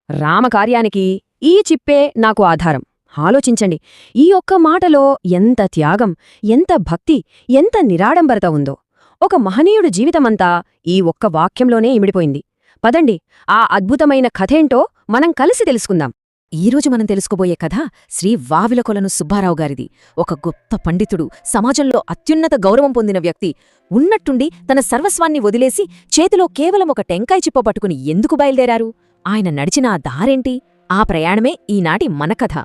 రామకార్యానికి ఈ చిప్పే నాకు ఆధారం. ఆలోచించండి, ఈ ఒక్క మాటలో ఎంత త్యాగం, ఎంత భక్తి, ఎంత నిరాడంబరత ఉందో. ఒక మహనీయుడి జీవితమంతా ఈ ఒక్క వాక్యంలోనే ఇమిడిపోయింది. పదండి, ఆ అద్భుతమైన కథేంటో మనం కలిసి తెలుసుకుందాం. ఈరోజు మనం తెలుసుకోబోయే కథ శ్రీ వావిలకొలను సుబ్బారావు గారిది. ఒక గొప్ప పండితుడు, సమాజంలో అత్యున్నత గౌరవం పొందిన వ్యక్తి. ఉన్నట్టుండి తన సర్వస్వాన్ని వదిలేసి చేతిలో కేవలం ఒక టెంకాయ చిప్ప పట్టుకుని ఎందుకు బయల్దేరారు? ఆయన నడిచిన ఆ దారేంటి? ఆ ప్రయాణమే ఈనాటి మన కథ.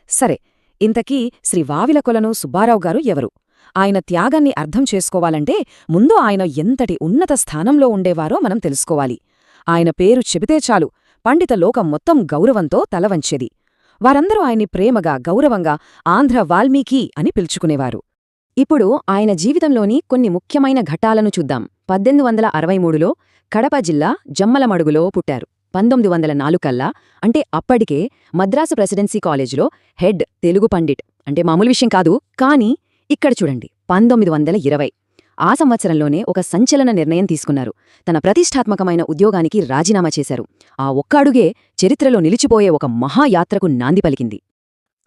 సరే, ఇంతకీ శ్రీ వావిలకొలను సుబ్బారావు గారు ఎవరు? ఆయన త్యాగాన్ని అర్థం చేసుకోవాలంటే ముందు ఆయన ఎంతటి ఉన్నత స్థానంలో ఉండేవారో మనం తెలుసుకోవాలి. ఆయన పేరు చెబితే చాలు పండిత లోకం మొత్తం గౌరవంతో తలవంచేది. వారందరూ ఆయన్ని ప్రేమగా, గౌరవంగా ఆంధ్ర వాల్మీకి అని పిలుచుకునేవారు. ఇప్పుడు ఆయన జీవితంలోని కొన్ని ముఖ్యమైన ఘట్టాలను చూద్దాం. 1863లో కడప జిల్లా జమ్మలమడుగులో పుట్టారు. 1904 కల్లా, అంటే అప్పటికే మద్రాసు ప్రెసిడెన్సీ కాలేజీలో హెడ్ తెలుగు పండిట్. అంటే మామూలు విషయం కాదు. కానీ ఇక్కడ చూడండి, 1920 ఆ సంవత్సరంలోనే ఒక సంచలన నిర్ణయం తీసుకున్నారు. తన ప్రతిష్టాత్మకమైన ఉద్యోగానికి రాజీనామా చేశారు. ఆ ఒక్క అడుగే చరిత్రలో నిలిచిపోయే ఒక మహాయాత్రకు నాంది పలికింది.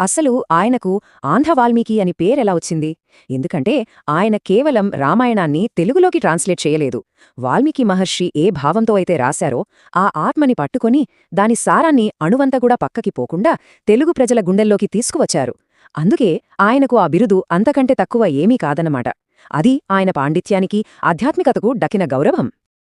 అసలు ఆయనకు ఆంధ్ర వాల్మీకి అని పేరెలా వచ్చింది? ఎందుకంటే ఆయన కేవలం రామాయణాన్ని తెలుగులోకి ట్రాన్స్లేట్ చేయలేదు. వాల్మీకి మహర్షి ఏ భావంతో అయితే రాశారో ఆ ఆత్మని పట్టుకొని దాని సారాన్ని అణువంతగూడా పక్కకి పోకుండా తెలుగు ప్రజల గుండెల్లోకి తీసుకువచ్చారు. అందుకే ఆయనకు ఆ బిరుదు అంతకంటే తక్కువ ఏమీ కాదన్నమాట. అది ఆయన పాండిత్యానికి, ఆధ్యాత్మికతకు దక్కిన గౌరవం.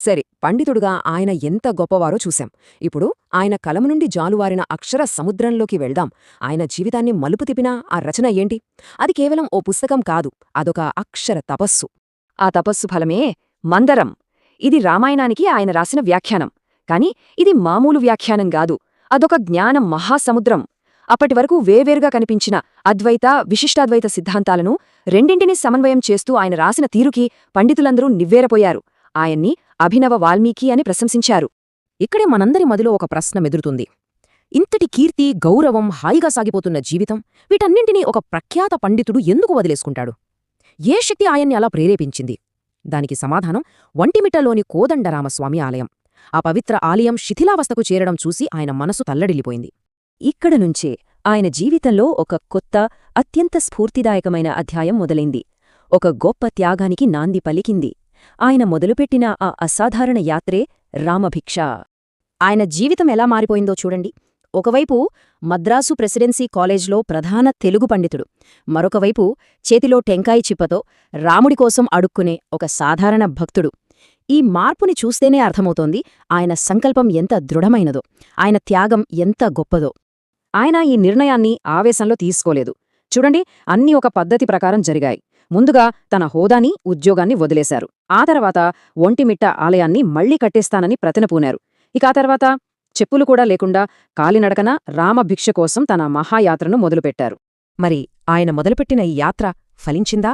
సరే, పండితుడుగా ఆయన ఎంత గొప్పవారో చూశాం. ఇప్పుడు ఆయన కలం నుండి జాలువారిన అక్షర సముద్రంలోకి వెళ్దాం. ఆయన జీవితాన్ని మలుపు తిప్పిన ఆ రచన ఏంటి? అది కేవలం ఓ పుస్తకం కాదు, అదొక అక్షర తపస్సు. ఆ తపస్సు ఫలమే మందరం. ఇది రామాయణానికి ఆయన రాసిన వ్యాఖ్యానం. కాని ఇది మామూలు వ్యాఖ్యానం కాదు, అదొక జ్ఞానం మహాసముద్రం. అప్పటివరకు వేవేరుగా కనిపించిన అద్వైత, విశిష్టాద్వైత సిద్ధాంతాలను రెండింటినీ సమన్వయం చేస్తూ ఆయన రాసిన తీరుకి పండితులందరూ నివ్వేరపోయారు. ఆయన్ని అభినవ వాల్మీకి అని ప్రశంసించారు. ఇక్కడే మనందరి మదిలో ఒక ప్రశ్న మెదురుతుంది. ఇంతటి కీర్తి, గౌరవం, హాయిగా సాగిపోతున్న జీవితం, వీటన్నింటినీ ఒక ప్రఖ్యాత పండితుడు ఎందుకు వదిలేసుకుంటాడు? ఏ శక్తి ఆయన్ని అలా ప్రేరేపించింది? దానికి సమాధానం ఒంటిమిట్టలోని కోదండరామస్వామి ఆలయం. ఆ పవిత్ర ఆలయం శిథిలావస్థకు చేరడం చూసి ఆయన మనసు తల్లడిల్లిపోయింది. ఇక్కడ నుంచే ఆయన జీవితంలో ఒక కొత్త, అత్యంత స్ఫూర్తిదాయకమైన అధ్యాయం మొదలైంది. ఒక గొప్ప త్యాగానికి నాంది పలికింది. ఆయన మొదలుపెట్టిన ఆ అసాధారణ యాత్రే రామభిక్ష. ఆయన జీవితం ఎలా మారిపోయిందో చూడండి. ఒకవైపు మద్రాసు ప్రెసిడెన్సీ కాలేజ్లో ప్రధాన తెలుగు పండితుడు, మరొకవైపు చేతిలో టెంకాయి చిప్పతో రాముడి కోసం అడుక్కునే ఒక సాధారణ భక్తుడు. ఈ మార్పుని చూస్తేనే అర్థమవుతోంది ఆయన సంకల్పం ఎంత దృఢమైనదో, ఆయన త్యాగం ఎంత గొప్పదో. ఆయన ఈ నిర్ణయాన్ని ఆవేశంలో తీసుకోలేదు. చూడండి, అన్నీ ఒక పద్ధతి ప్రకారం జరిగాయి. ముందుగా తన హోదాని, ఉద్యోగాన్ని వదిలేశారు. ఆ తర్వాత ఒంటిమిట్ట ఆలయాన్ని మళ్లీ కట్టేస్తానని ప్రతినపూనారు. ఇక ఆ తర్వాత చెప్పులు కూడా లేకుండా కాలినడకన రామభిక్ష కోసం తన మహాయాత్రను మొదలుపెట్టారు. మరి ఆయన మొదలుపెట్టిన ఈ యాత్ర ఫలించిందా?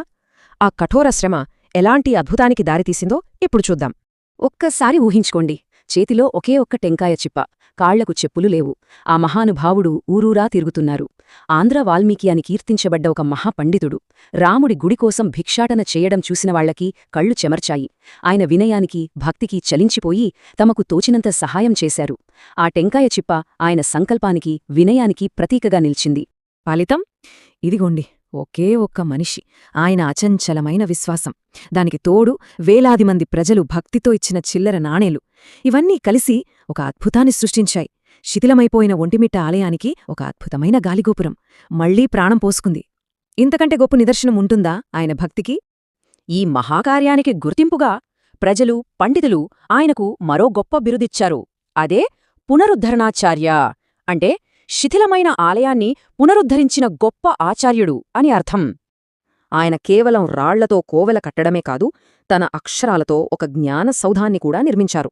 ఆ కఠోర శ్రమ ఎలాంటి అద్భుతానికి దారితీసిందో ఇప్పుడు చూద్దాం. ఒక్కసారి ఊహించుకోండి, చేతిలో ఒకే ఒక్క టెంకాయ చిప్ప, కాళ్లకు చెప్పులు లేవు. ఆ మహానుభావుడు ఊరూరా తిరుగుతున్నారు. ఆంధ్ర వాల్మీకి అని కీర్తించబడ్డ ఒక మహాపండితుడు రాముడి గుడికోసం భిక్షాటన చేయడం చూసినవాళ్లకి కళ్ళు చెమర్చాయి. ఆయన వినయానికి, భక్తికి చలించిపోయి తమకు తోచినంత సహాయం చేశారు. ఆ టెంకాయ చిప్ప ఆయన సంకల్పానికి, వినయానికి ప్రతీకగా నిల్చింది. ఫలితం ఇదిగోండి, ఒకే ఒక్క మనిషి, ఆయన అచంచలమైన విశ్వాసం, దానికి తోడు వేలాది మంది ప్రజలు భక్తితో ఇచ్చిన చిల్లర నాణేలు, ఇవన్నీ కలిసి ఒక అద్భుతాన్ని సృష్టించాయి. శిథిలమైపోయిన ఒంటిమిట్ట ఆలయానికి ఒక అద్భుతమైన గాలిగోపురం మళ్లీ ప్రాణం పోసుకుంది. ఇంతకంటే గొప్ప నిదర్శనం ఉంటుందా ఆయన భక్తికి? ఈ మహాకార్యానికి గుర్తింపుగా ప్రజలు, పండితులు ఆయనకు మరో గొప్ప బిరుదిచ్చారు. అదే పునరుద్ధరణాచార్య. అంటే శిథిలమైన ఆలయాన్ని పునరుద్ధరించిన గొప్ప ఆచార్యుడు అని అర్థం. ఆయన కేవలం రాళ్లతో కోవెల కట్టడమే కాదు, తన అక్షరాలతో ఒక జ్ఞాన సౌధాన్ని కూడా నిర్మించారు.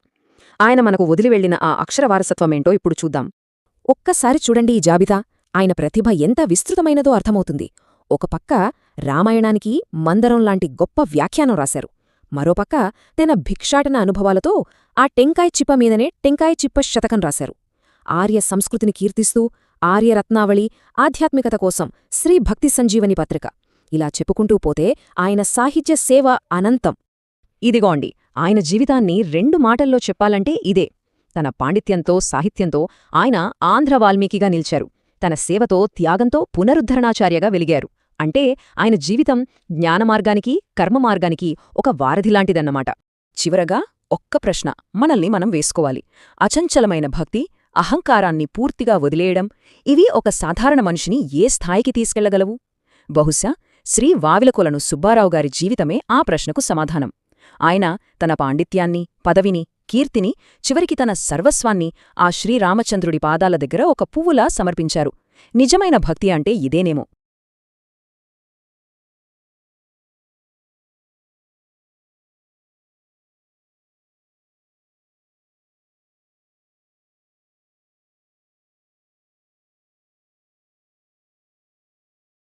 ఆయన మనకు వదిలివెళ్లిన ఆ అక్షర వారసత్వమేంటో ఇప్పుడు చూద్దాం. ఒక్కసారి చూడండి ఈ జాబితా. ఆయన ప్రతిభ ఎంత విస్తృతమైనదో అర్థమవుతుంది. ఒక పక్క రామాయణానికి మందరం లాంటి గొప్ప వ్యాఖ్యానం రాశారు. మరోపక్క తన భిక్షాటన అనుభవాలతో ఆ టెంకాయ చిప్ప మీదనే టెంకాయ చిప్ప శతకం రాశారు. ఆర్య సంస్కృతిని కీర్తిస్తూ ఆర్యరత్నావళి, ఆధ్యాత్మికత కోసం శ్రీ భక్తి సంజీవని పత్రిక, ఇలా చెప్పుకుంటూ పోతే ఆయన సాహిత్య సేవ అనంతం. ఇదిగోండి, ఆయన జీవితాన్ని 2 మాటల్లో చెప్పాలంటే ఇదే: తన పాండిత్యంతో సాహిత్యంతో ఆయన ఆంధ్ర వాల్మీకిగా నిలిచారు. తన సేవతో త్యాగంతో పునరుద్ధరణాచార్యగా వెలిగారు. అంటే ఆయన జీవితం జ్ఞానమార్గానికి కర్మమార్గానికి ఒక వారధిలాంటిదన్నమాట. చివరగా ఒక్క ప్రశ్న మనల్ని మనం వేసుకోవాలి. అచంచలమైన భక్తి, అహంకారాన్ని పూర్తిగా వదిలేయడం, ఇవి ఒక సాధారణ మనిషిని ఏ స్థాయికి తీసుకెళ్లగలవు? బహుశా శ్రీ వావిలకొలను సుబ్బారావు గారి జీవితమే ఆ ప్రశ్నకు సమాధానం. ఆయన తన పాండిత్యాన్ని, పదవిని, కీర్తిని, చివరికి తన సర్వస్వాన్ని ఆ శ్రీరామచంద్రుడి పాదాల దగ్గర ఒక పువ్వులా సమర్పించారు. నిజమైన భక్తి అంటే ఇదేనేమో.